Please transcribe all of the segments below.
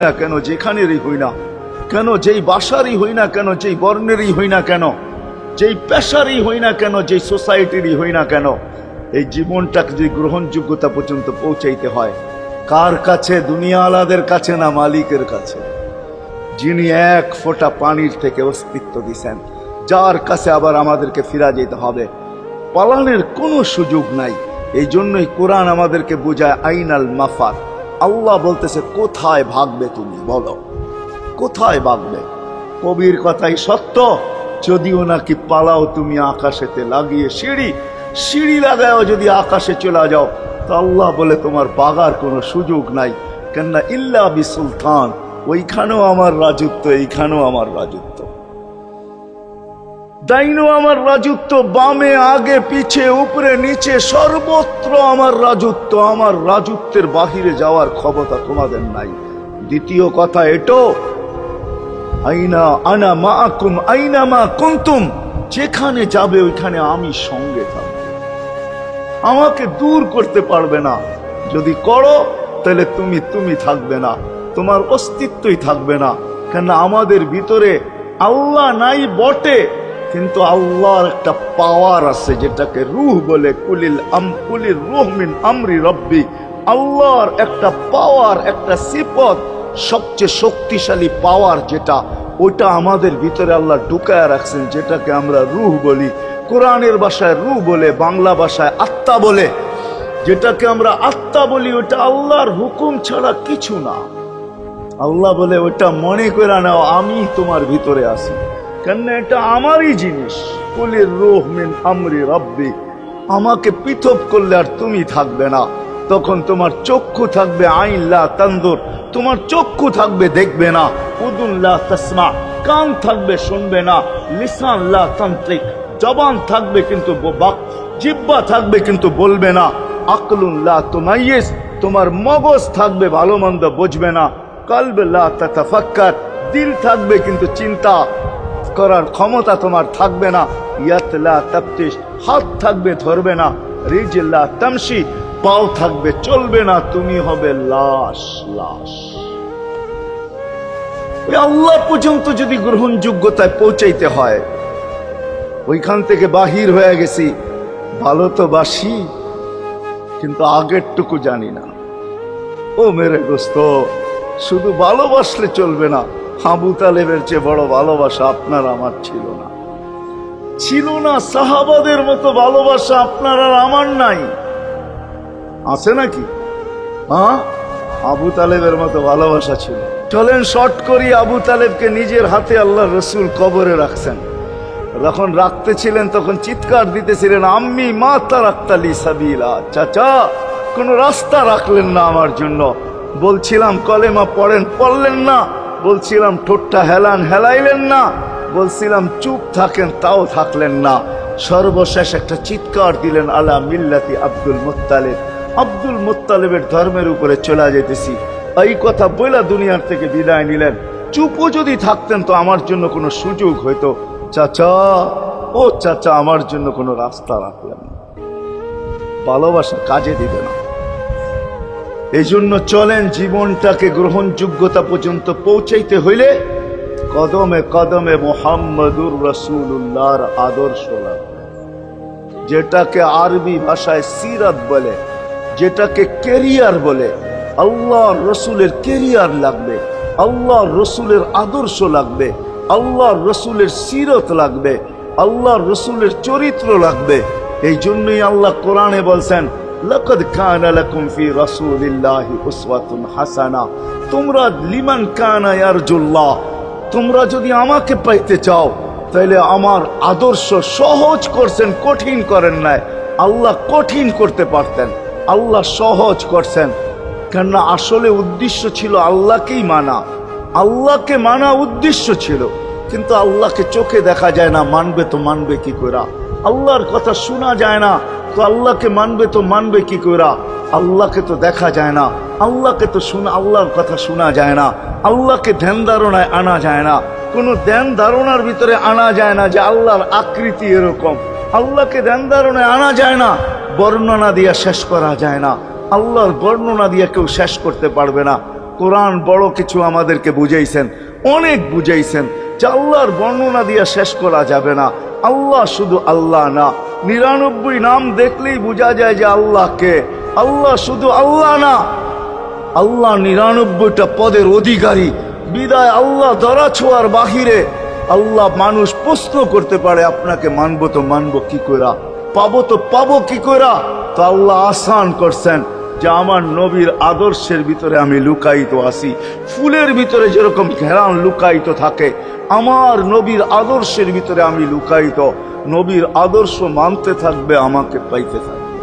না কেন, যেখানেরই হই না কেন, যেই বাসারই হই না কেন, যেই বর্ণেরই হই না কেন, যেই পেশারই হই না কেন, যেই সোসাইটিরই হই না কেন, এই জীবনটাকে যদি গ্রহণযোগ্যতা পর্যন্ত পৌঁছাইতে হয় কার কাছে? দুনিয়া আলাদের কাছে না, মালিকের কাছে, যিনি এক ফোঁটা পানির থেকে অস্তিত্ব দিছেন, যার কাছে আবার আমাদেরকে ফিরা যেতে হবে। পালানোর কোনো সুযোগ নাই। এই জন্যই কোরআন আমাদেরকে বোঝায় আইনাল মাফার। আল্লাহ বলতেছে কোথায় ভাগবে তুমি, বলো কোথায় ভাগবে? কবির কথাই সত্য, যদিও নাকি পালাও তুমি আকাশেতে লাগিয়ে সিঁড়ি লাগাও, যদি আকাশে চলে যাও তো আল্লাহ বলে তোমার বাগার কোনো সুযোগ নাই। কেননা ইল্লা বি সুলতান, ওইখানেও আমার রাজত্ব, এইখানেও আমার রাজত্ব, ডাইনো আমার রাজত্ব, বামে আগে পিছে উপরে নিচে সর্বত্র আমার রাজত্ব। আমার রাজত্বের বাহিরে যাওয়ার ক্ষমতা তোমাদের নাই। দ্বিতীয় কথা এটো, আইনা আনা মাআকুম আইনা মা কুনতুম, যেখানে যাবে ওইখানে আমি সঙ্গে থাকব, আমাকে দূর করতে পারবে না। যদি করো তাহলে তুমি থাকবে না, তোমার অস্তিত্বই থাকবে না। কেন আমাদের ভিতরে আল্লাহ নাই বটে, কিন্তু আল্লাহর একটা পাওয়ার আছে যেটাকে রূহ বলে। কুলির রূহ মিন আমরি রব্বি, আল্লাহর একটা পাওয়ার, একটা সিফত, সবচেয়ে শক্তিশালী পাওয়ার যেটা, ওইটা আমাদের ভিতরে আল্লাহ ঢুকায় রাখছেন, যেটাকে আমরা রূহ বলি। কোরআনের ভাষায় রূহ বলে, বাংলা ভাষায় আত্মা বলে। যেটাকে আমরা আত্মা বলি ওটা আল্লাহর হুকুম ছাড়া কিছু না। আল্লাহ বলে ওটা মনে করে নাও আমি তোমার ভিতরে আছি, কেন এটা আমারই জিনিস। কুলির রূহ মিন আমরি রব্বি, আমাকে পৃথক করলে আর তুমি থাকবে না। তখন তোমার চক্ষু থাকবে আইন লা তানজুর, তোমার চক্ষু থাকবে দেখবে না। উদুন লা তাসমা, কান থাকবে শুনবে না। লিসান লা তানতিক, জবান থাকবে কিন্তু জিহ্বা থাকবে কিন্তু বলবে না। আকলুন লা তুমাইয়িজ, তোমার মগজ থাকবে ভালো মন্দ বুঝবে না। কলব লা তাতাফাক্কার, দিল থাকবে কিন্তু চিন্তা করার ক্ষমতা তোমার থাকবে না। ইয়াত লা তাফতিশ, হাত থাকবে ধরবে না। রিজল লা তামশি, পাও থাকবে চলবে না। তুমি হবে লাশ। আল্লাহ পর্যন্ত যদি গ্রহণযোগ্যতায় পৌঁছাইতে হয়, ওইখান থেকে বাহির হয়ে গেছি। ভালো তো বাসি, কিন্তু আগেরটুকু জানি না। ও মেরে দোস্ত, শুধু ভালোবাসলে চলবে না। আবু তালেবের চেয়ে বড় ভালোবাসা আপনার আমার ছিল না। সাহাবাদের মতো ভালোবাসা আপনার আর আমার নাই। আছে নাকি? হ্যাঁ, আবু তালেবের মতো ভালোবাসা ছিল। চলেন শর্ট করি। আবু তালেবকে নিজের হাতে আল্লাহ রসুল কবরে রাখছেন। যখন রাখতেছিলেন তখন চিৎকার দিতেছিলেন, আম্মি মা তারাক্তালি সাবিলা, চাচা কোন রাস্তা রাখলেন না আমার জন্য। বলছিলাম কলেমা পড়লেন না। বলছিলাম ঠোঁটটা হেলাইলেন না। বলছিলাম চুপ থাকেন, তাও থাকলেন না। সর্বশেষ একটা চিৎকার দিলেন, আলা মিল্লাতি আব্দুল মুত্তালিব, আব্দুল মুত্তালিবের ধর্মের উপরে চলে যেতেছি। এই কথা বইলা দুনিয়ার থেকে বিদায় নিলেন। চুপও যদি থাকতেন তো আমার জন্য কোনো সুযোগ হইতো। চাচা, ও চাচা, আমার জন্য কোনো রাস্তা রাখলেন না। ভালোবাসা কাজে দিবে না। এই জন্য চলেন, জীবনটাকে গ্রহণযোগ্যতা পর্যন্ত পৌঁছাইতে হইলে কদমে কদমে মুহাম্মদুর রাসূলুল্লাহর আদর্শ লাগবে, যেটাকে আরবি ভাষায় সিরাত বলে, যেটাকে কেরিয়ার বলে। আল্লাহর রসুলের কেরিয়ার লাগবে, আল্লাহর রসুলের আদর্শ লাগবে, আল্লাহর রসুলের সিরত লাগবে, আল্লাহর রসুলের চরিত্র লাগবে। এই জন্যই আল্লাহ কোরআনে বলছেন, লাকাদ কানা লাকুম ফি রাসূলিল্লাহি উসওয়াতুন হাসানা, তোমরা লিমান কানা ইয়ারজুল্লাহ, তোমরা যদি আমাকে পাইতে চাও তাহলে আমার আদর্শ সহজ করছেন, কঠিন করেন নাই। আল্লাহ কঠিন করতে পারতেন, আল্লাহ সহজ করছেন। কেননা আসলে উদ্দেশ্য ছিল আল্লাহকেই মানা। আল্লাহকে মানা উদ্দেশ্য ছিল, কিন্তু আল্লাহকে চোখে দেখা যায় না, মানবে তো মানবে কি করে? আল্লাহর কথা শোনা যায় না, তো আল্লাহকে মানবে কি করে? আল্লাহকে তো দেখা যায় না, আল্লাহকে তো আল্লাহর কথা শোনা যায় না, আল্লাহকে ধ্যান ধারণায় আনা যায় না, কোনো ধ্যান ধারণার ভিতরে আনা যায় না যে আল্লাহর আকৃতি এরকম। আল্লাহকে ধ্যান ধারণায় আনা যায় না, বর্ণনা দিয়া শেষ করা যায় না। আল্লাহর বর্ণনা দিয়ে কেউ শেষ করতে পারবে না। কোরআন বড় কিছু আমাদেরকে বুঝাইছেন, অনেক বুঝাইছেন, যে আল্লাহর বর্ণনা দিয়া শেষ করা যাবে না। আল্লাহ শুধু আল্লাহ না, 99 নাম দেখলেই বোঝা যায় যে আল্লাহ কে। আল্লাহ শুধু আল্লাহ না, আল্লাহ 99টা পদের অধিকারী। বিদায় আল্লাহ ধরা ছোঁয়ার বাহিরে আল্লাহ মানুষ প্রশ্ন করতে পারে, আপনাকে মানবো তো মানবো কি কইরা, পাবো তো পাবো কি কইরা। তো আল্লাহ আসান করছেন যে আমার নবীর আদর্শের ভিতরে আমি লুকায়িত আছি। ফুলের ভিতরে যেরকম ঘেরান লুকায়িত থাকে, আমার নবীর আদর্শের ভিতরে আমি লুকায়িত। নবীর আদর্শ মানতে থাকবে, আমাকে পাইতে থাকবে।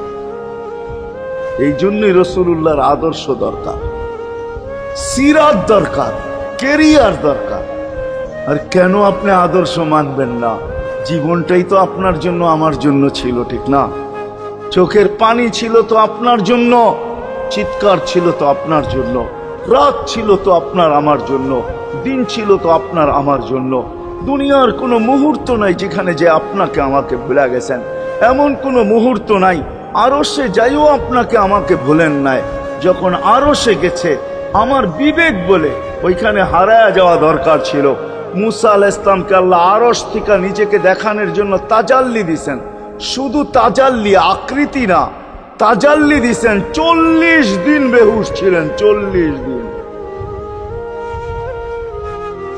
এই জন্যই রাসূলুল্লাহর আদর্শ দরকার, সিরাত দরকার, কেরিয়ার দরকার। আর কেন আপনি আদর্শ মানবেন না? জীবনটাই তো আপনার জন্য আমার জন্য ছিল, ঠিক না? চোখের পানি ছিল তো আপনার জন্য, চিৎকার ছিল তো আপনার জন্য, রাত ছিল তো আপনার আমার জন্য, দিন ছিল তো আপনার আমার জন্য। দুনিয়ার কোনো মুহূর্ত নাই যেখানে যে আপনাকে আমাকে ভুলে গেছেন, এমন কোনো মুহূর্ত নাই। আরশে যাইও আপনাকে আমাকে ভুলেন নাই। যখন আরশে গেছে আমার বিবেক বলে ওইখানে হারায়া যাওয়া দরকার ছিল। মুসা আলাইহিস সালামকে আল্লাহ আরশ থেকে নিজেকে দেখানোর জন্য তাজাল্লি দিছেন। শুধু তাজাল্লি, আকৃতি না, তাজাল্লি দিছেন। 40 দিন বেহুশ ছিলেন, 40 দিন,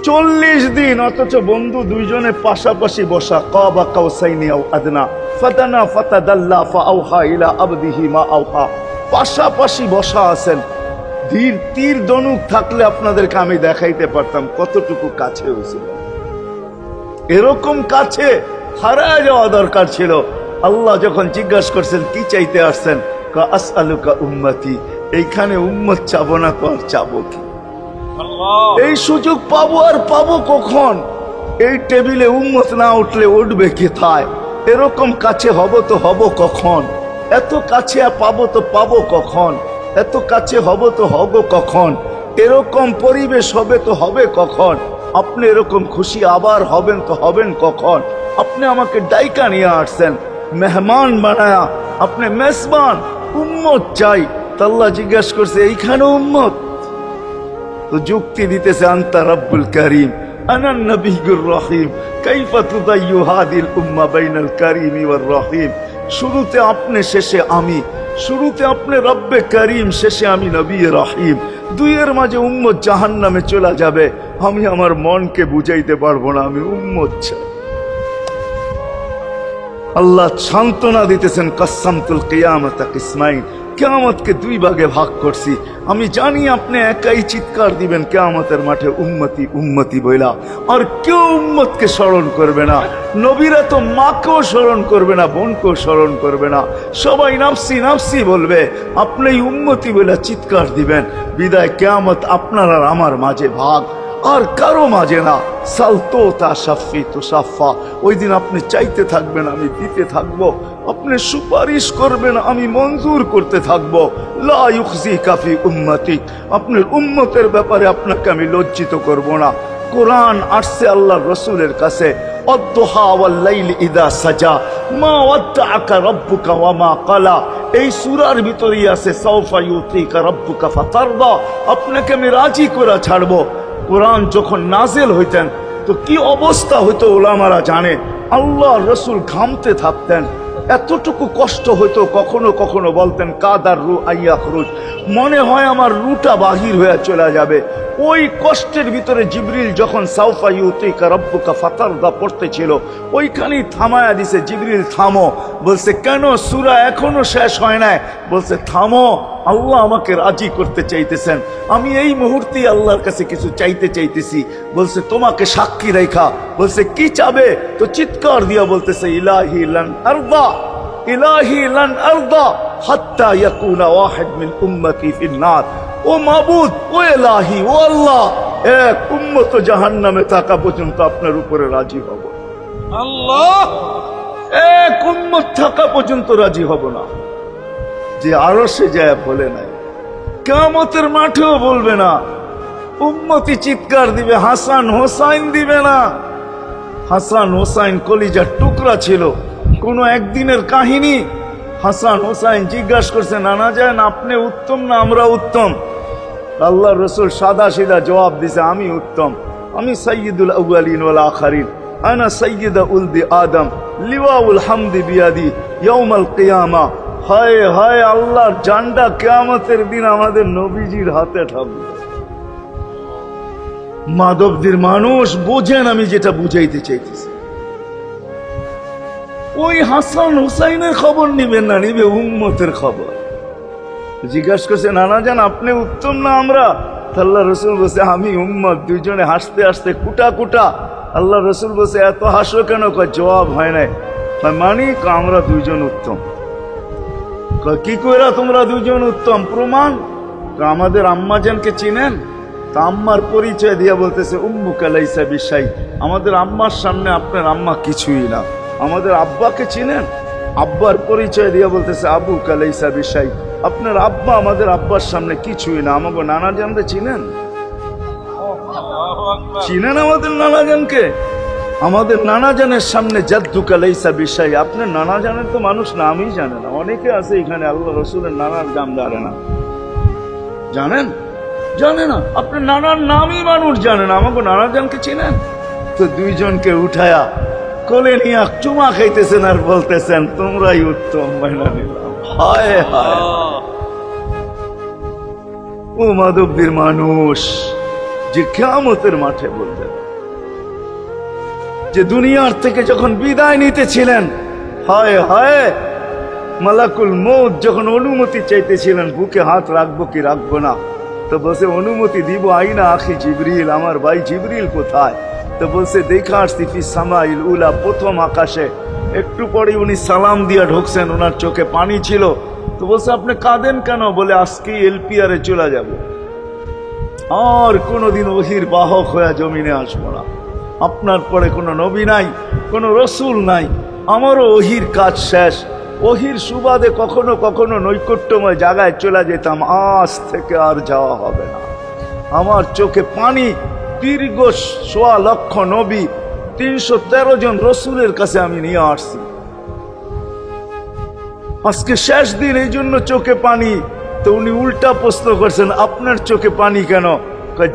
40 দিন। অথচ বন্ধু দুইজনে পাশাপাশি বসা, কাবা কাউসাইনি আও আদনা ফাদানা ফাতাদাল্লা ফাআওহা ইলা আবদিহি মা আওহা, পাশাপাশি বসা আছেন। তীর ধনুক থাকলে আপনাদেরকে আমি দেখাইতে পারতাম কতটুকু কাছে হয়েছিল। এরকম কাছে হারায় যাওয়া দরকার ছিল। আল্লাহ যখন জিজ্ঞাসা করছেন কি চাইতে আসছেন, আসআলুকা উম্মতি, এইখানে উম্মত চাবো না তো আর চাবো কি? এই সুযোগ পাবো আর পাবো কখন? এই টেবিলে উম্মত না উঠলে উঠবে কোথায়? এরকম কাছে হব তো হব কখন? এত কাছে পাবো তো পাবো কখন? এত কাছে হব তো হব কখন? এরকম পরিবেশ হবে তো হবে কখন? আপনি এরকম খুশি আবার হবেন তো হবেন কখন? আপনি আমাকে ডাইকা নিয়ে আসছেন, মেহমান বানায়া, আপনি মেজবান, উম্মত চাই। আল্লাহ জিজ্ঞাসা করছে এইখানে উম্মত? তো যুক্তি দিতেছে আনতা রব্বুল করিম আনা নবিয়্যুর রহিম কাইফা তুদাইয়ু হাদিল উম্মাহ বাইনাল কারীমি ওয়ার রহিম। শুরুতে আপনি, শেষে আমি। শুরুতে আপনি রব্বে করিম, শেষে আমি নবী রহিম। দুইয়ের মাঝে উম্মত জাহান্নামে চলে যাবে। আমি আমার মনকে বুঝাইতে পারবো না, আমি উম্মত চাই। আল্লাহ সান্ত্বনা দিতেছেন, কাসসামতুল কিয়ামাতা কিসমাইন, কিয়ামতকে 2 ভাগে ভাগ করছি। আমি জানি আপনি একাই চিৎকার দিবেন কিয়ামতের মাঠে উম্মতি উম্মতি বইলা, আর কেউ উম্মতকে স্মরণ করবে না। নবীরা তো মাকেও স্মরণ করবে না, বোনকেও স্মরণ করবে না, সবাই নাফসি নাফসি বলবে। আপনি উম্মতি বইলা চিৎকার দিবেন। বিদায় কিয়ামত আপনার আর আমার মাঝে ভাগ, আর কারো মাঝে না। সালতো তা সাফি তো সাফা, ওই দিন আপনি চাইতে থাকবেন, আমি দিতে থাকবো। আপনি সুপারিশ করবেন, আমি মঞ্জুর করতে থাকবো। লা ইউখজিকা ফি উম্মতিক, আপনার উম্মতের ব্যাপারে আপনাকে আমি লজ্জিত করব না। কোরআন আসছে আল্লাহর রাসূলের কাছে, অদ্দুহা ওয়াল লাইলি ইযা সাজা মা ওয়াদ্দাআকা রাব্বুকা ওয়া মা ক্বালা। এই সূরার ভিতরেই আছে সাউফা ইউতিকা রাব্বুকা ফাতারদা, আপনাকে আমি রাজি করে ছাড়বো। কোরআন যখন নাজেল হইতেন তো কি অবস্থা হইতো ওলামারা জানে। আল্লাহ রসুল ঘামতে থাকতেন, এতটুকু কষ্ট হইতো। কখনো কখনো বলতেন কাদার রু আইয়া খরুজ, মনে হয় আমার রুটা বাহির হয়ে চলে যাবে। ওই কষ্টের ভিতরে জিবরিল যখন সাউফা ইউতিকা রাব্বুকা ফাতারদা পড়তেছিল, ওইখানেই থামায়া দিছে, জিবরিল থামো। বলছে কেন? সূরা এখনো শেষ হয় নাই। বলছে থামো, আল্লাহ আমাকে রাজি করতে চাইতেছেন, আমি এই মুহূর্তেই আল্লাহর কাছে কিছু চাইতে চাইতেছি। বলছে তোমাকে সাক্ষী রেখা। বলছে কি চাবে? তো চিৎকার দিয়া বলতেছে ইলাহি লান আরদা, ইলাহি লান আরদা হাত্তা ইয়াকুনা ওয়াহিদ মিন উম্মতি ফিন নার। ও মাবুদ, ও ইলাহি, ও আল্লাহ, এক উম্মত জাহান্নামে থাকা পর্যন্ত আপনার উপরে রাজি হব। আল্লাহ, এক উম্মত থাকা পর্যন্ত রাজি হব না। যে আরশে যায় বলে নাই, কিয়ামতের মাঠেও বলবে না। উম্মতি চিৎকার দিবে, হাসান হোসাইন দিবে না। হাসান হোসাইন কলিজার টুকরা ছিল, কোনো একদিনের কাহিনী। হাসান হোসাইন জিজ্ঞাসা করছে নানা জান আপনি উত্তম না আমরা উত্তম? আল্লাহ রসুল সাদা সিধা জবাব দিছে, আমি উত্তম, আমি সাইয়্যিদুল আউয়ালিন ওয়াল আখিরিন, আনা সাইয়্যিদু উলদি আদম, লিওয়াউল হামদি বিয়াদি ইয়াউমাল কিয়ামা। হায় হায়, আল্লাহর জান্ডা কিয়ামতের দিন আমাদের নবীজির হাতে থাকবে। মাধবদীর মানুষ বোঝেন আমি যেটা বুঝাইতে চাইতেছি। ওই হাসান হুসাইনের খবর নিবেন না, নিবে উম্মতের খবর। জিজ্ঞাসা করছে, নানা জান আপনি উত্তম না আমরা? আল্লাহ রসুল বলছে, আমি উম্মত। দুইজনে হাসতে হাসতে কুটা কুটা। আল্লাহ রসুল বলছে, এত হাসো কেন? জবাব হয় নাই। মানি আমরা দুইজন উত্তম। কি কইরা তোমরা দুইজন উত্তম? প্রমাণ। আমাদের আম্মাজানকে চিনেন? তা আম্মার পরিচয় দিয়া বলতেছে, উম্মুকা লাইসা বিশাই, আমাদের আম্মার সামনে আপনার আম্মা কিছুই না। আমাদের আব্বাকে চিনেন? আব্বার পরিচয় দিয়া বলতেছে, আবুকা লাইসা বিশাই, আপনার আব্বা আমাদের আব্বার সামনে কিছুই না। আমাকে নানা জানতে চিনেন? চিনেন আমাদের নানা জানকে? আমাদের নানা জানের সামনে জাদ্দুকা লাইসা বিশাই, আপনার নানা জানের তো মানুষ নামই জানে না। অনেকে আছে এখানে আল্লাহ রসুলের নানার নাম জানে না। জানেন? জানে না। আপনার নানার নামই মানুষ জানে না। আমাকে নানা জানকে চিনেন? তো দুইজনকে উঠায়া কোলে নিয়ে চুমা খাইতেছেন আর বলতেছেন, তোমরাই উত্তম, মাইনা নিলাম। হায় হায়, ও মাধবদীর মানুষ যে কিয়ামতের মাঠে বলবেন, যে দুনিয়ার থেকে যখন বিদায় নিতেছিলেন, হায় হায়, মালাকুল মউত যখন অনুমতি চাইতেছিলেন বুকে হাত রাখবো কি রাখবো না, তো বলছে অনুমতি দিব, আইনা আখি জিবরিল, আমার ভাই জিবরিল কোথায়? তো বলছে, দেখা আসছি ফি সামাইল উলা, প্রথম আকাশে। একটু পরে উনি সালাম দিয়া ঢুকছেন, ওনার চোখে পানি ছিল। তো বলছে, আপনি কাঁদেন কেন? বলে, আজকেই এলপিআরে চলে যাব, আর কোনোদিন ওহির বাহক হয়ে জমিনে আসবো না। আপনার পরে কোনো নবী নাই, কোনো রসুল নাই, আমারও ওহির কাজ শেষ। ওহির সুবাদে কখনো কখনো নৈকট্যময় জায়গায় চলে যেতাম, আজ থেকে আর যাওয়া হবে না। আমার চোখে পানি। দীর্ঘ ১.৫ লক্ষ নবী, ৩১৩ জন রসুলের কাছে আমি নিয়ে আসছি। আজকে শেষ দিন, এই জন্য চোখে পানি। তো উনি উল্টা প্রশ্ন করছেন, আপনার চোখে পানি কেন?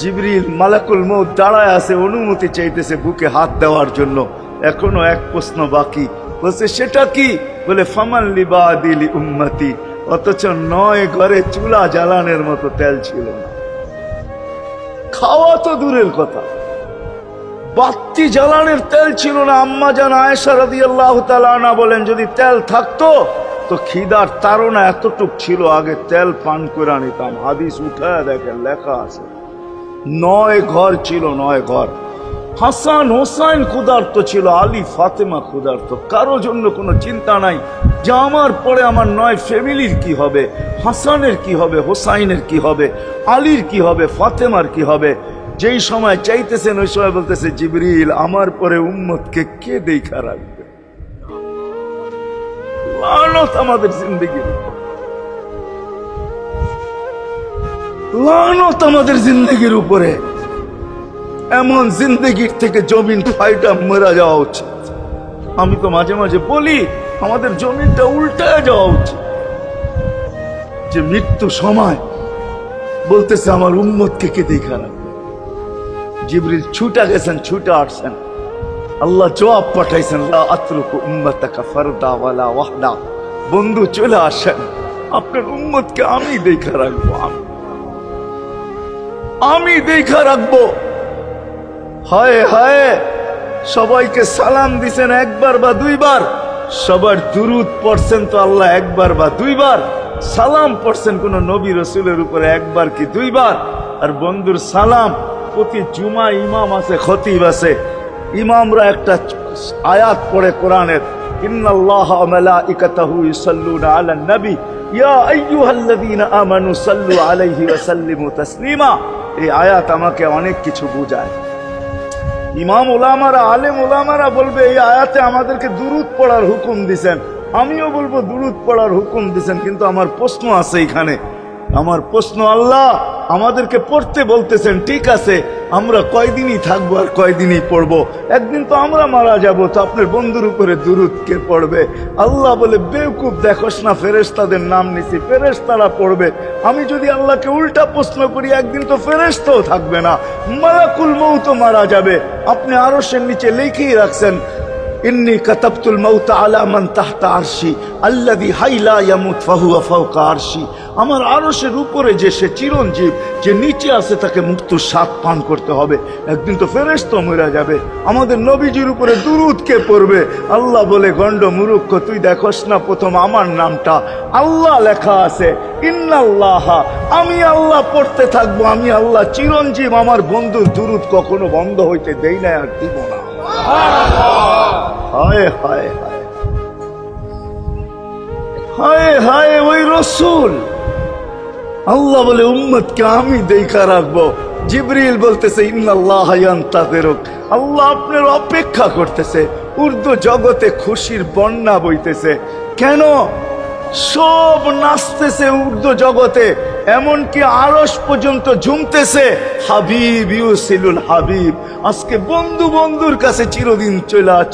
জিবরিল মালাকুল মউত দাঁড়ায় আছে, অনুমতি চাইতেছে বুকে হাত দেওয়ার জন্য। এখনো এক প্রশ্ন বাকি। বলছে, সেটা কি? বলে, ফামান লিবাদিলি উম্মতি। অথচ ৯ ঘরে চুলা জ্বালানোর মতো তেল ছিল না। খাওয়া তো দূরের কথা, বাতি জ্বালানোর তেল ছিল না। আম্মা জান আয়েশা রাদিয়াল্লাহু তাআলা আনহা বলেন, যদি তেল থাকতো তো খিদার তাড়না এতটুক ছিল, আগে তেল পান করে নিতাম। হাদিস উঠায় দেখেন, লেখা আছে ৯ ঘর ছিল, ৯ ঘর। হাসান হোসাইন ক্ষুধার্ত ছিল, আলী ফাতেমা ক্ষুধার্ত। কারো জন্য কোনো চিন্তা নাই যে আমার পরে আমার ৯ ফ্যামিলির কি হবে, হাসানের কি হবে, হোসাইনের কি হবে, আলীর কি হবে, ফাতেমার কি হবে। যেই সময় চাইতেছেন ওই সময় বলতেছে, জিবরিল আমার পরে উম্মতকে কে দেখা রাখবে? লানত আমাদের জিন্দেগির উপর, লানত আমাদের জিন্দেগির উপরে। এমন জিন্দেগির থেকে জমিন ফাইটা মরা যাওয়া উচিত। আমি তো মাঝে মাঝে বলি, আমাদের জমিনটা উল্টায় যাওয়া উচিত। যে মৃত্যু সময় বলতেছে, আমার উম্মতকে কে দেখা রাখবে? জিবরিল ছুটা গেছেন, ছুটা আসছেন। আল্লাহ জবাব পাঠাইছেন, লা আতরুকু উম্মাতাকা ফারদা ওয়ালা ওয়াহদা। বন্ধু চলে আসেন, আপনার উম্মতকে আমি দেখা রাখবো, আমি দেখা রাখবো। হায় হায়, সবাইকে সালাম দিছেন একবার বা দুইবার, সবার দুরুদ পড়ছেন তো আল্লাহ একবার বা দুইবার, সালাম পড়ছেন কোন নবী রসুলের উপরে একবার কি দুইবার। আর বন্ধুর সালাম প্রতি জুমা ইমাম আছে, খতিব আছে, ইমামরা একটা আয়াত পড়ে কোরআনের, ইন্নাল্লাহা ওয়া মালাইকাতাহু ইউসাল্লুনা আলান নবী ইয়া আইয়ুহাল্লাযীনা আমানু সাল্লু আলাইহি ওয়া সাল্লিমু তাসলিমা। এই আয়াত আমাকে অনেক কিছু বোঝায়। ইমাম ওলামারা, আলেম ওলামারা বলবে এই আয়াতে আমাদেরকে দুরুদ পড়ার হুকুম দিছেন, আমিও বলবো দুরুদ পড়ার হুকুম দিছেন। কিন্তু আমার প্রশ্ন আছে এখানে, আমার প্রশ্ন, আল্লাহ আমাদেরকে পড়তে বলতেছেন ঠিক আছে, আমরা কয়দিনই থাকবো আর কয়দিনই পড়বো, একদিন তো আমরা মারা যাব, তো আপনার বন্ধুর উপরে দুরূদ কে পড়বে? আল্লাহ বলে, বেওকুফ, দেখোস না ফেরেশতাদের নাম নিছি, ফেরেশতারা পড়বে। আমি যদি আল্লাহকে উল্টা প্রশ্ন করি, একদিন তো ফেরেশতাও থাকবে না, মালাকুল মউত মারা যাবে। আপনি আরশের নিচে লিখেই রাখছেন, ইন্নী কাতাবতুল মাউত আলা মান তাহতা আরশি আল্লাযী হাইলা ইয়ামুত ফাহুয়া ফাওকা আরশি। আমার আরশের উপরে যে সে চিরঞ্জীব, যে নিচে আছে, তাকে মৃত্যুর স্বাদ পান করতে হবে। একদিন তো ফেরেশতা মরে যাবে, আমাদের নবীজির উপরে দুরূদ কে পড়বে? আল্লাহ বলে, গন্ড মূর্খ, তুই দেখোস না প্রথম আমার নামটা আল্লাহ লেখা আছে, ইন্নাল্লাহা, আমি আল্লাহ পড়তে থাকবো, আমি আল্লাহ চিরঞ্জীব, আমার বন্ধুর দুরূদ কখনো বন্ধ হইতে দেই না, আর দিব না। হায় হায় হায় হায় হায়, ওই রসুল। আল্লাহ বলে, উম্মতকে আমি দেখা রাখবো। জিবরিল বলতেছে, ইন্নাল্লাহ ইয়ান্তাযিরুক, আল্লাহ আপনার অপেক্ষা করতেছে। উর্দু জগতে খুশির বন্যা বইতেছে। কেন? সব নাচতেছে উর্দু জগতে, এমনকি আরশ পর্যন্ত ঝুমতেছে। হাবিব ইউসিলুল হাবিব, আজকে বন্ধু বন্ধুর কাছে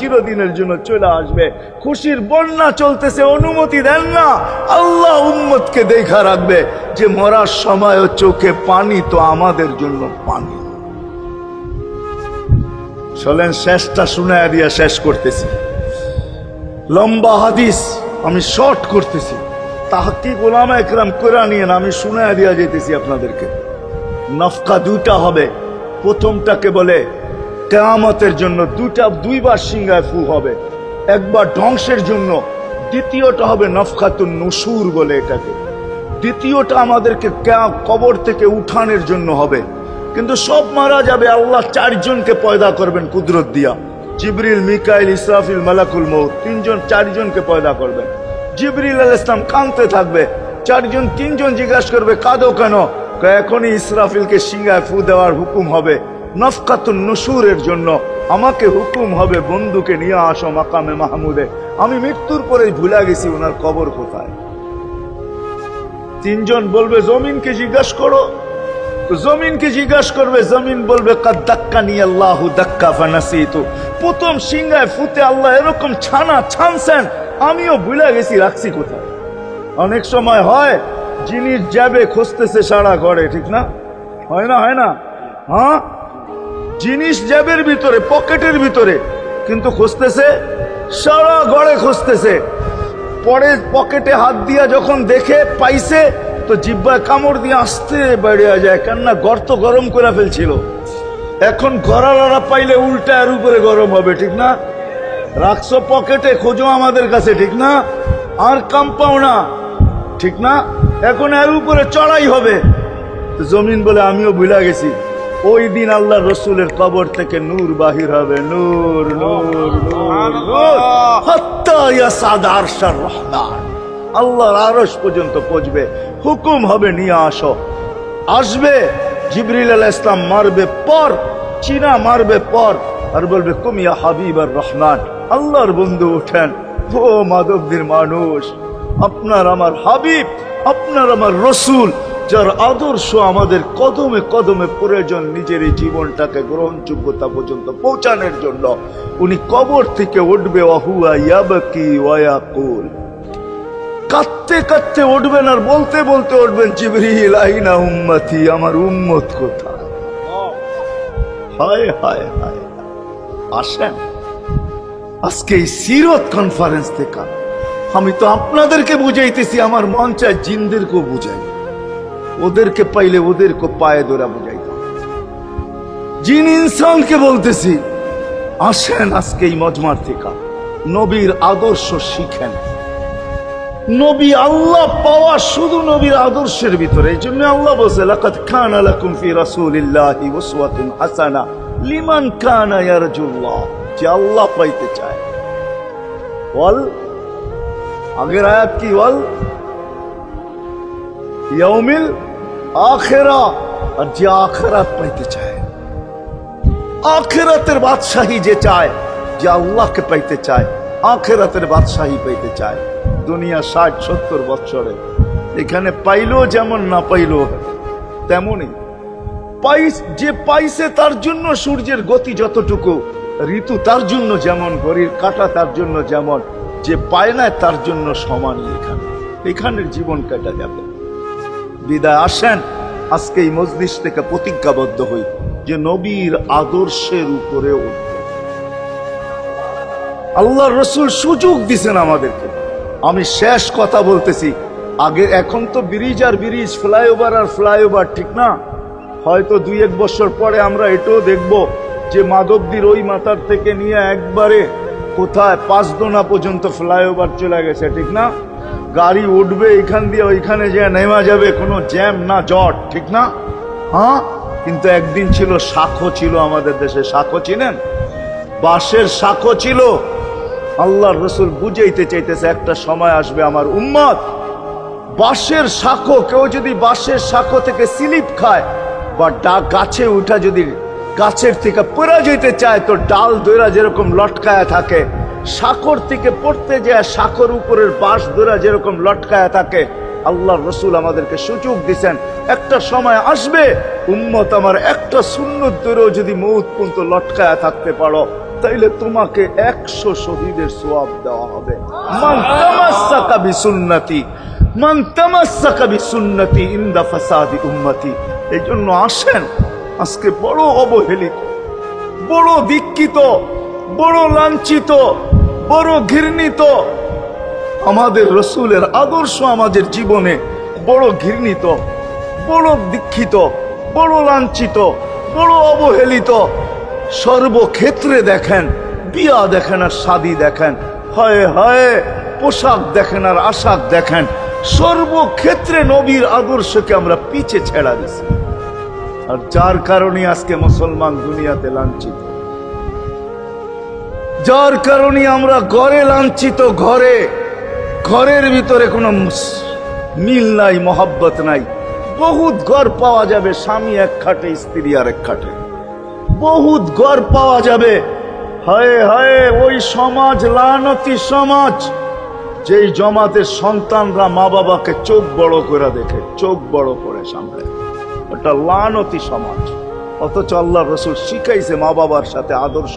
চিরদিনের জন্য চলে আসবে। খুশির বন্যা চলতেছে, অনুমতি দেন না। আল্লাহ উম্মতকে দেখা রাখবে যে মরার সময়ও চোখে পানি তো আমাদের জন্য পানি। চলেন শেষটা শুনায়া দিয়া শেষ করতেছি। লম্বা হাদিস আমি শর্ট করতেছি, তাহকিক উলামা একরাম করে নিয়েন, আমি শুনায়া দিয়া যেতেছি আপনাদেরকে। নফকা দুইটা হবে, প্রথমটাকে বলে কিয়ামতের জন্য, দুইবার সিংহায় ফু হবে, একবার ধ্বংসের জন্য, দ্বিতীয়টা হবে নফকাতুন নুশুর বলে এটাকে। দ্বিতীয়টা আমাদেরকে কবর থেকে উঠানোর জন্য হবে। কিন্তু সব মারা যাবে, আল্লাহ চারজনকে পয়দা করবেন কুদরত দিয়া। জিবরিল, মিকাইল, ইসরাফিল, মালাকুল মউত, চারজনকে পয়দা করবেন। জিবরিল আলাইহিস সালাম কাঁদতে থাকবে, তিনজন জিজ্ঞাসা করবে, কাঁদো কেন? এখনই ইসরাফিলকে সিংহায় ফু দেওয়ার হুকুম হবে, নফকাতুন নুশুরের জন্য আমাকে হুকুম হবে, বন্ধুকে নিয়ে আসো মাকামে মাহমুদে। আমি মৃত্যুর পরে ভুলে গেছি ওনার কবর কোথায়। তিনজন বলবে, জমিনকে জিজ্ঞাসা করো। তো জমিনকে জিজ্ঞাসা করবে, জমিন বলবে, কাদ দাক্কানি আল্লাহু দাক্কা ফানাসিতু, প্রথম সিংহায় ফুতে আল্লাহ এরকম ছানছেন, আমিও ভুলে গেছি রাখছি কোথায়। অনেক সময় হয় জিনিস যাবে খুঁজতেছে সারা ঘরে, ঠিক না? হয় না? হয় না? হ্যাঁ, জিনিস জ্যাবের ভিতরে, পকেটের ভিতরে, কিন্তু খুঁজতেছে সারা ঘরে খুঁজতেছে। পরে পকেটে হাত দিয়া যখন দেখে পাইছে, তো জিহ্বায় কামড় দিয়ে আসতে বেরিয়ে যায়, কেননা গর্ত গরম করে ফেলছিল। এখন গড়ালড়া পাইলে উল্টা এর উপরে গরম হবে, ঠিক না? রাখছো পকেটে, খোঁজো আমাদের কাছে, ঠিক না? আর কাম পাও না, ঠিক না? এখন এর উপরে চড়াই হবে। জমিন বলে, আমিও ভুলে গেছি, ওই দিন আল্লাহ রসুলের কবর থেকে নূর বাহির হবে, নূর নূর নূর নূর, হাত্তা ইয়াসাদ আরশার রহমান, আল্লাহর আরশ পর্যন্ত পৌঁছবে। হুকুম হবে, নিয়ে আসো। আসবে, জিবরিল আলাইহিস সালাম মারবে পর, চিনা মারবে পর, আর বলবে, কুম ইয়া হাবিব আর রহমান, আল্লাহর বন্ধু ওঠেন। ও মাধবদের মানুষ, আপনার আমার হাবিব, আপনার আমার রসুল, যার আদর্শ আমাদের কদমে কদমে প্রয়োজন, নিজের এই জীবনটাকে গ্রহণযোগ্যতা পর্যন্ত পৌঁছানোর জন্য, উনি কবর থেকে উঠবে। ওয়াহুয়া ইয়াবকি ওয়া ইয়াকুল, কাঁদতে কাঁদতে উঠবেন আর বলতে বলতে উঠবেন, জিবরিল আইনা উম্মতি, আমার উম্মত কোথায়? হায় হায় হায়। আসেন আজকে এই সিরত কনফারেন্স থেকে আমি তো আপনাদেরকে বুঝাইতেছি, আমার মন চায় জিনদেরকেও বুঝাই, ওদেরকে পাইলে ওদেরকে পায়ে ধরা বুঝাইতাম। জিন ইনসানকে বলতেছি, আসেন আজকে এই মজমার থেকে নবীর আদর্শ শিখেন। নবী আল্লাহ পাওয়া শুধু নবীর আদর্শের ভিতরে। এই জন্য আল্লাহ বলছে, লাকাদ কানা লাকুম ফি রাসূলিল্লাহি উসওয়াতুন হাসানাহ লিমান কানা ইয়ারজুল্লাহ, যে আল্লাহ পাইতে চায়। ওয়াল, আগের আয়াত কি? ওয়াল ইয়াউমিল আখিরা, আর যে আখিরাত পাইতে চায়, আখিরাতের বাদশাহী যে চায়, যে আল্লাহকে পাইতে চায়, আখিরাতের বাদশাহী পাইতে চায়। দুনিয়া 60-70 বছরে এখানে পাইলেও যেমন, না পাইলেও তেমনই। যে পাইছে তার জন্য সূর্যের গতি যতটুকু, ঋতু তার জন্য যেমন, ঘড়ির কাঁটা তার জন্য যেমন, যে পায় না তার জন্য সমানই এখানের জীবন কাটা যাবে। বিদায় আসেন আজকে এই মজলিস থেকে প্রতিজ্ঞাবদ্ধ হই যে নবীর আদর্শের উপরে উঠব। আল্লাহ রসুল সুযোগ দিছেন আমাদেরকে। আমি শেষ কথা বলতেছি, আগে এখন তো ব্রিজ আর ব্রিজ, ফ্লাইওভার আর ফ্লাইওভার, ঠিক না? হয়তো 2-1 বছর পরে আমরা এটাও দেখব যে মাধবদীর ওই মাথার থেকে নিয়ে একবারে কোথায় পাঁচদোনা পর্যন্ত ফ্লাইওভার চলে গেছে, ঠিক না? গাড়ি উঠবে এখান দিয়ে ওইখানে যে নেমা যাবে, কোনো জ্যাম না জট, ঠিক না? হ্যাঁ, কিন্তু একদিন ছিল শাখো, ছিল আমাদের দেশে শাখো, চিনেন? বাঁশের শাখো ছিল। আল্লাহর রসুল বুঝাইতে চাইতেছে একটা সময় আসবে আমার উম্মত বাঁশের শাখো, কেউ যদি বাঁশের শাখো থেকে স্লিপ খায় বা গাছে উঠা যদি গাছের থেকে পড়ে যেতে চায়, তো ডাল দইরা যেরকম লটকায়া থাকে, শাখর থেকে পড়তে যায় শাখর উপরের বাঁশ দইরা যেরকম লটকায়া থাকে। আল্লাহর রসুল আমাদেরকে সুযোগ দিচ্ছেন, একটা সময় আসবে উম্মত আমার একটা সুন্নত ধরেও যদি মউত পর্যন্ত লটকায়া থাকতে পারো, তাইলে তোমাকে 100 শহীদের সওয়াব দেওয়া হবে। মান তামাসসাকা বিসুন্নতি, মান তামাসসাকা বিসুন্নতি ইনদা ফাসাদি উম্মতি। এই জন্য আসেন, আজকে বড় অবহেলিত, বড় দীক্ষিত, বড় লাঞ্ছিত, বড় ঘৃণিত আমাদের রসুলের আদর্শ আমাদের জীবনে, বড় ঘৃণিত, বড় দীক্ষিত, বড় লাঞ্ছিত, বড় অবহেলিত। সর্বক্ষেত্রে দেখেন, বিয়া দেখেন আর শাদী দেখেন, হয় হয় পোশাক দেখেন আর আশাক দেখেন, সর্বক্ষেত্রে নবীর আদর্শকে আমরা পিছে ছেড়া দিছি। আর যার কারণে আজকে মুসলমান দুনিয়াতে লাঞ্ছিত, যার কারণে আমরা ঘরে লাঞ্ছিত, ঘরের ভিতরে কোনো মিল নাই, মহব্বত নাই। বহুত ঘর পাওয়া যাবে স্বামী এক খাটে, স্ত্রী আর এক খাটে, বহুত ঘর পাওয়া যাবে। হায় হায়, ওই সমাজ লানতি সমাজ, যেই জমাতের সন্তানরা মা বাবাকে চোখ বড় করে দেখে, চোখ বড় করে সামনে, ওটা লানতি সমাজ। অথচ আল্লাহ রসুল শিখাইছে মা বাবার সাথে আদর্শ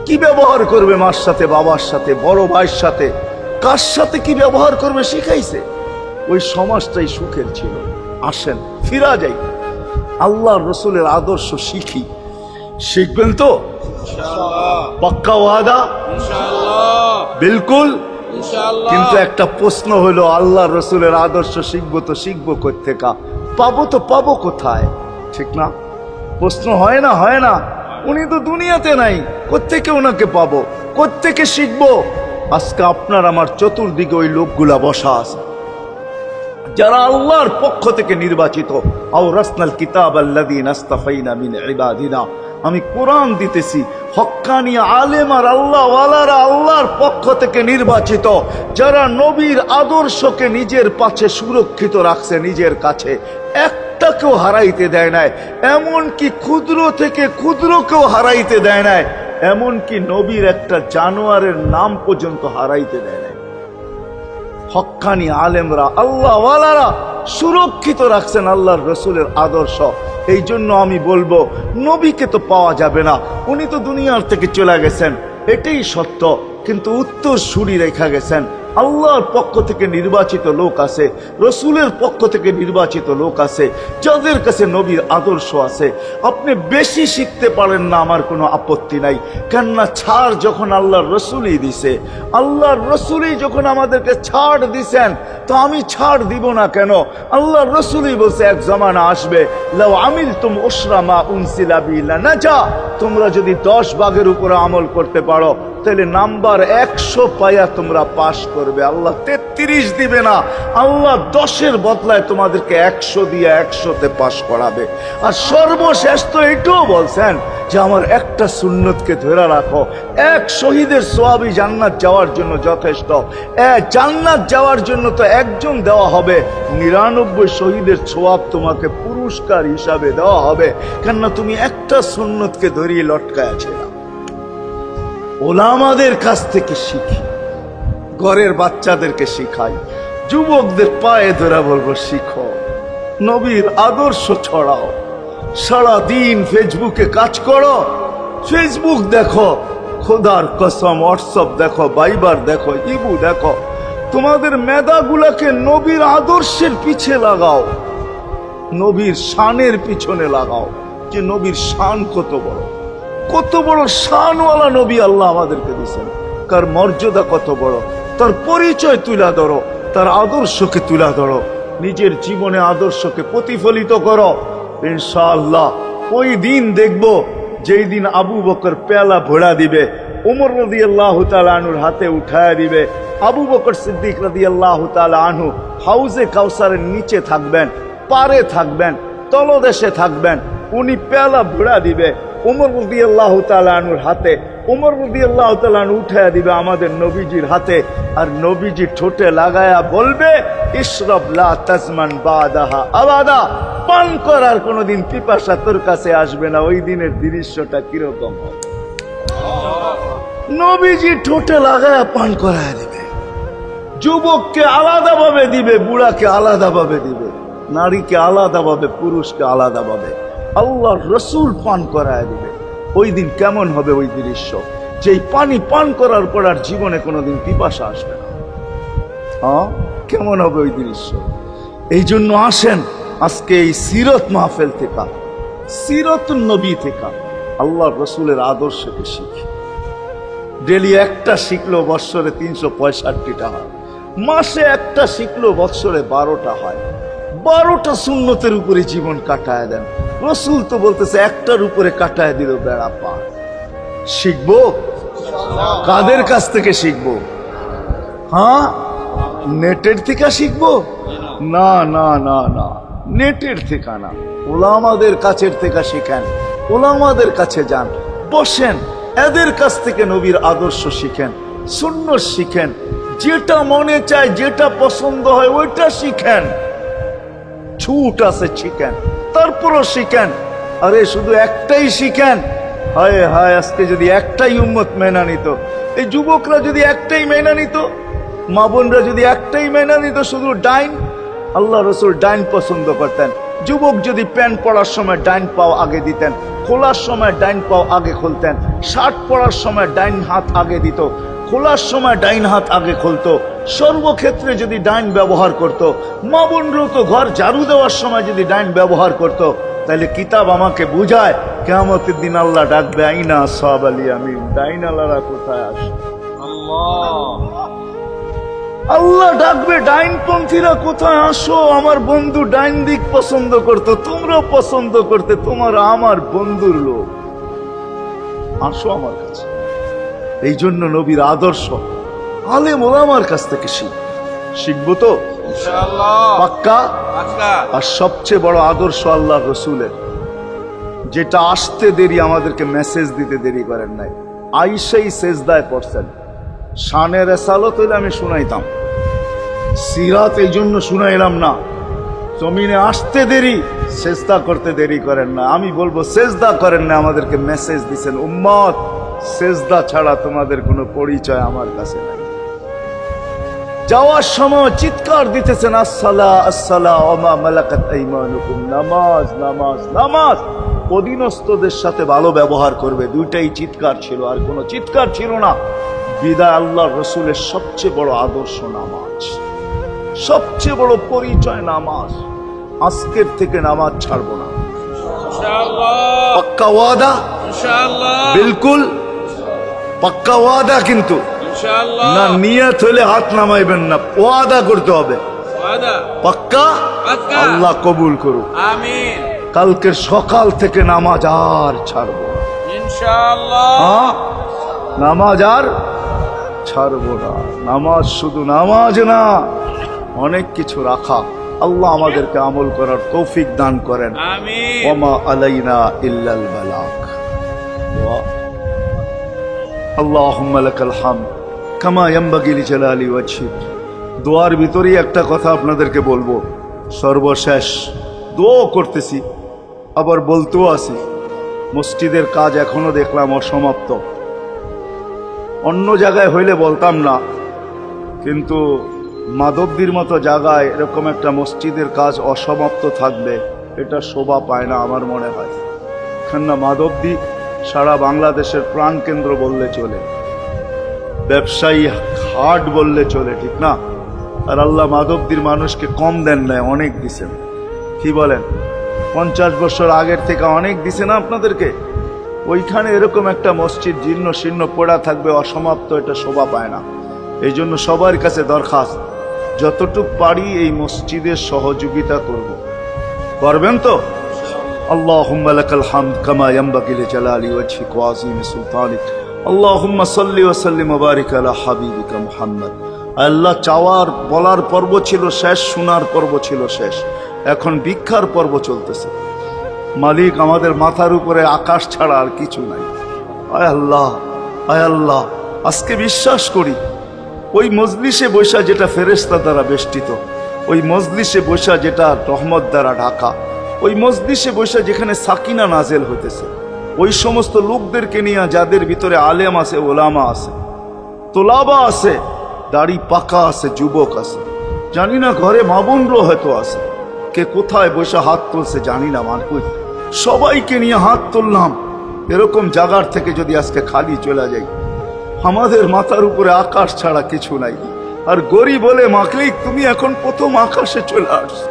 কি ব্যবহার করবে, মার সাথে, বাবার সাথে, বড় ভাইয়ের সাথে, কার সাথে কি ব্যবহার করবে শিখাইছে। ওই সমাজটাই সুখের ছিল। আসেন ফিরা যাই, আল্লাহ রসুলের আদর্শ শিখি। শিখবেন তো পাক্কা ওয়াদা? বিলকুল। কিন্তু একটা প্রশ্ন হলো, আল্লাহ রসুলের আদর্শ শিখবো তো শিখবো কোত্থেকা, পাবো তো পাবো কোথায়, ঠিক না? প্রশ্ন হয় না, হয় না? উনি তো দুনিয়াতে নাই, কোত্থেকে ওনাকে পাবো, কোত্থেকে শিখবো? আজকে আপনার আমার চতুর্দিকে ওই লোকগুলা বসা আছে যারা আল্লাহর পক্ষ থেকে নির্বাচিত। আওরাসনাল কিতাব আল্লাযীনা ইসতাফাইনা মিন ইবাদিনা। আমি কোরআন দিতেছি, হক্কানি আলেম আর আল্লাহ ওয়ালারা আল্লাহর পক্ষ থেকে নির্বাচিত, যারা নবীর আদর্শকে নিজের পাশে সুরক্ষিত রাখছে, নিজের কাছে একটাকেও হারাইতে দেয় নাই, এমনকি ক্ষুদ্র থেকে ক্ষুদ্রকেও হারাইতে দেয় নাই, এমনকি নবীর একটা জানোয়ারের নাম পর্যন্ত হারাইতে দেয় নাই। হক্কানি আলেমরা আল্লাহ ওয়ালারা সুরক্ষিত রাখছেন আল্লাহর রসুলের আদর্শ। এই জন্য আমি বলবো, নবীকে তো পাওয়া যাবে না, উনি তো দুনিয়ার থেকে চলে গেছেন, এটাই সত্য, কিন্তু উত্তর সুরি রেখা গেছেন। আল্লাহর পক্ষ থেকে নির্বাচিত লোক আছে, রসুলের পক্ষ থেকে নির্বাচিত লোক আছে, যাদের কাছে নবীর আদর্শ আছে। আপনি বেশি শিখতে পারেন না, আমার কোনো আপত্তি নাই, কেননা ছাড় যখন আল্লাহর রসুলই দিছে, আল্লাহর রসুলই যখন আমাদেরকে ছাড় দিছেন, তো আমি ছাড় দিব না কেন? আল্লাহর রসুলই বলছে, এক জামানা আসবে, লাউ আমিলতুম উশরা মা উনসিলা বি লানাজা, তোমরা যদি 10 ভাগের উপরে আমল করতে পারো, তাহলে নাম্বার 100 পাইয়া তোমরা পাশ করবে। আল্লাহ 33 দিবে না, আল্লাহ 10-এর বদলায় তোমাদেরকে 100 দিয়ে 100-তে পাশ করাবে। আর সর্বশেষ তো এটাও বলছেন যে আমার একটা সুন্নতকে ধরে রাখো, এক শহীদের সওয়াবই জান্নাত যাওয়ার জন্য যথেষ্ট। জান্নাত যাওয়ার জন্য তো একজন দেওয়া হবে, 99 শহীদের সওয়াব তোমাকে পুরস্কার হিসাবে দেওয়া হবে, কেননা তুমি একটা সুন্নতকে ধরিয়ে লটকায় আছে। ওলামাদের কাছ থেকে শিখি, ঘরের বাচ্চাদেরকে শিখাই, যুবকদের পায়ে ধরে বলবো, শিখো, নবীর আদর্শ ছড়াও, সারা দিন ফেসবুকে কাজ করো, ফেসবুক দেখো, খোদার কসম হোয়াটসঅ্যাপ দেখো, ভাইবার দেখো, ইবু দেখো। তোমাদের মেধাগুলাকে নবীর আদর্শের পিছে লাগাও, নবীর শানের পিছনে লাগাও, যে নবীর শান কত বড়, কত বড় শানওয়ালা নবী আল্লাহ আমাদেরকে দিয়েছেন, তার মর্যাদা কত বড়, তার পরিচয় তুলে ধরো, তার আদর্শকে তুলে ধরো, নিজের জীবনে আদর্শকে প্রতিফলিত করো। ইনশাআল্লাহ ওই দিন দেখবো যেই দিন আবু বকর পেয়ালা ভোড়া দিবে, উমর রাদিয়াল্লাহু তাআলা আনহুর হাতে উঠায়া দিবে, আবু বকর সিদ্দিক রাদিয়াল্লাহু তাআলা আনহু হাউজে কাউসারের নিচে থাকবেন, পারে থাকবেন, তলদেশে থাকবেন, উনি পেয়ালা ভোড়া দিবে উমর রাদিয়াল্লাহু তাআলা আনহুর হাতে, উমর রাদিয়াল্লাহু তাআলা আনহু উঠায়া দিবে আমাদের নবীজির হাতে, আর নবীজি ঠোঁটে লাগায়া বলবে ইশরাব লা তাজমান বাদাহা আবাদা, পান করার কোনোদিন পিপাসা তোর কাছে আসবে না। ওই দিনের দৃশ্যটা কিরকম হবে? নবীজি ঠোঁটে লাগায়া পান করায় দিবে, যুবককে আলাদাভাবে দিবে, বুড়াকে আলাদাভাবে দিবে, নারীকে আলাদাভাবে, পুরুষকে আলাদাভাবে, আল্লাহর রসুল পান করায় দিবে। ওই দিন কেমন হবে ওই দৃশ্য, যেই পানি পান করার পর আর জীবনে কোনোদিন পিপাসা আসবে না। হ্যাঁ, কেমন হবে ওই দৃশ্য? এই জন্য আসেন আজকে এই সিরত মাহফিল থেকে, সিরতুন নবী থেকে আল্লাহর রসুলের আদর্শকে শিখি। ডেলি একটা শিখলো বৎসরে 365টা হয়, মাসে একটা শিখলো বৎসরে 12টা হয়। 12টা সুন্নতের উপরে জীবন কাটায় দেন। রসুল তো বলতেছে একটার উপরে কাটায় দিল বেড়া পার। শিখবো কাদের কাছ থেকে শিখবো? হ্যাঁ, নেটের থেকে শিখবো? না না না না, নেটের থেকে না, ওলামাদের কাছের থেকে শিখেন, ওলামাদের কাছে যান, বসেন, এদের কাছ থেকে নবীর আদর্শ শিখেন, সুন্নত শিখেন, যেটা মনে চায়, যেটা পছন্দ হয় ওইটা শিখেন। ছুট আছে শিখেন, তারপরও শিখেন। আরে শুধু একটাই শিখেন, হায় হায় আজকে যদি একটাই উম্মত মেনা নিত, এই যুবকরা যদি একটাই মেনা নিত, মা বোনরা যদি একটাই মেনা নিত, শুধু ডাইন। আল্লাহ রসুল ডাইন পছন্দ করতেন। যুবক যদি প্যান্ট পরার সময় ডাইন পাও আগে দিতেন, খোলার সময় ডাইন পাও আগে খুলতেন, শার্ট পরার সময় ডাইন হাত আগে দিত, খোলার সময় ডাইন হাত আগে খুলতো, সর্বক্ষেত্রে যদি ডাইন ব্যবহার করত। মা বোনরাও তো ঘর ঝাড়ু দেওয়ার সময় যদি ডাইন ব্যবহার করত, তাহলে কিতাব আমাকে বুঝায় কিয়ামতের দিন আল্লাহ ডাকবে আইনা আসহাব আল ইয়ামিন, ডাইন আল্লাহরা কোথায় আসে? আল্লাহ ডাকবে ডাইনপন্থীরা কোথায় আসো? আমার বন্ধু ডাইন দিক পছন্দ করতো, তোমরাও পছন্দ করতে, তোমার আমার বন্ধুর লোক, আসো আমার কাছে। এই জন্য নবীর আদর্শ আলেম ওলামার কাছ থেকে শিখবো তো পাক্কা। আর সবচেয়ে বড় আদর্শ আল্লাহ রসুলের, যেটা আসতে দেরি, আমাদেরকে মেসেজ দিতে দেরি করেন নাই। আইসাই সেজদায় পড়ছেন, শানের রেসালত হইলে আমি শুনাইতাম, সিরাত এই জন্য শুনাইলাম না। জমিনে আসতে দেরি, সেজদা করতে দেরি করেন না। আমি বলবো সেজদা করেন না, আমাদেরকে মেসেজ দিছেন উম্মত সেজদা ছাড়া তোমাদের কোনো পরিচয় আমার কাছে নাই। যাওয়ার সময় চিৎকার দিতেছেন আসসালা আসসালা ওমা মালাকাত আইমানুকুম, নামাজ নামাজ নামাজ, অধীনস্থদের সাথে ভালো ব্যবহার করবে, দুইটাই চিৎকার ছিল, আর কোনো চিৎকার ছিল না। বিদায় আল্লাহ রসুলের সবচেয়ে বড় আদর্শ নামাজ, সবচেয়ে বড় পরিচয় নামাজ। আজকের থেকে নামাজ ছাড়বো না, পাক্কা ওয়াদা, বিলকুল পাক্কা ওয়াদা। কিন্তু না নিয়ত হলে হাত নামাইবেন না, ওয়াদা করতে হবে পাক্কা। আল্লাহ কবুল করুক, আমিন। কালকের সকাল থেকে নামাজ আর ছাড়বো না ইনশাআল্লাহ, নামাজ আর ছাড়বো না। নামাজ শুধু নামাজ না, অনেক কিছু রাখা। আল্লাহ আমাদেরকে আমল করার তৌফিক দান করেন, আমিন। ওমা আলাইনা ইল্লাল বালাগ। আল্লাহুম্মা লাকাল হামদ কামা ইয়ানবাগি লিজালালি ওয়াজহিক। দোয়ার ভিতরেই একটা কথা আপনাদেরকে বলবো, সর্বশেষ দোয়া করতেছি, আবার বলতেও আছি, মসজিদের কাজ এখনো দেখলাম অসমাপ্ত। অন্য জায়গায় হইলে বলতাম না, কিন্তু মাধবদীর মতো জায়গায় এরকম একটা মসজিদের কাজ অসমাপ্ত থাকবে, এটা শোভা পায় না আমার মনে হয়। কেননা মাধবদী সারা বাংলাদেশের প্রাণ কেন্দ্র বললে চলে, ব্যবসায়ী হাট বললে চলে, ঠিক না? আর আল্লাহ মাধবদীর মানুষকে কম দেন নাই, অনেক দিছেন। কি বলেন? 50 বছর আগের থেকে অনেক দিছে না আপনাদেরকে? ওইখানে এরকম একটা মসজিদ জীর্ণ শীর্ণ পড়া থাকবে, অসমাপ্ত, এটা শোভা পায় না। এই জন্য সবার কাছে দরখাস্ত, যতটুক পারি এই মসজিদের সহযোগিতা করব। করবেন তো? আল্লাহুম্মা লাকাল হামদ কামা ইয়ানবাগি লিজালালি ওয়াজহিকা ওয়া আযীমি সুলতানিক। আল্লাহুম্মা সাল্লি ওয়া সাল্লিম ওয়া বারিক আলা হাবিবিকা মুহাম্মদ। আল্লাহ, চাওয়ার বলার পর্ব ছিল শেষ, শোনার পর্ব ছিল শেষ, এখন ভিক্ষার পর্ব চলতেছে। মালিক, আমাদের মাথার উপরে আকাশ ছাড়া আর কিছু নাই। আয় আল্লাহ, আয় আল্লাহ, আজকে বিশ্বাস করি ওই মজলিসে বৈশা যেটা ফেরেশতা দ্বারা বেষ্টিত, ওই মজলিসে বৈশা যেটা রহমত দ্বারা ঢাকা, ওই মজলিসে বৈশা যেখানে সাকিনা নাজেল হইতেছে, ওই সমস্ত লোকদেরকে নিয়ে যাদের ভিতরে আলেম আছে, ওলামা আছে, তোলাবা আছে, দাড়ি পাকা আছে, যুবক আছে, জানি না ঘরে মা বোনরও হয়তো আছে, কে কোথায় বসে হাত তুলছে জানি না। মানকুই সবাইকে নিয়ে হাত তুললাম। এরকম জায়গার থেকে যদি আজকে খালি চলে যাই, আমাদের মাথার উপরে আকাশ ছাড়া কিছু নাই। আর গরিব বলে মাকলিক, তুমি এখন প্রথম আকাশে চলে আসছো।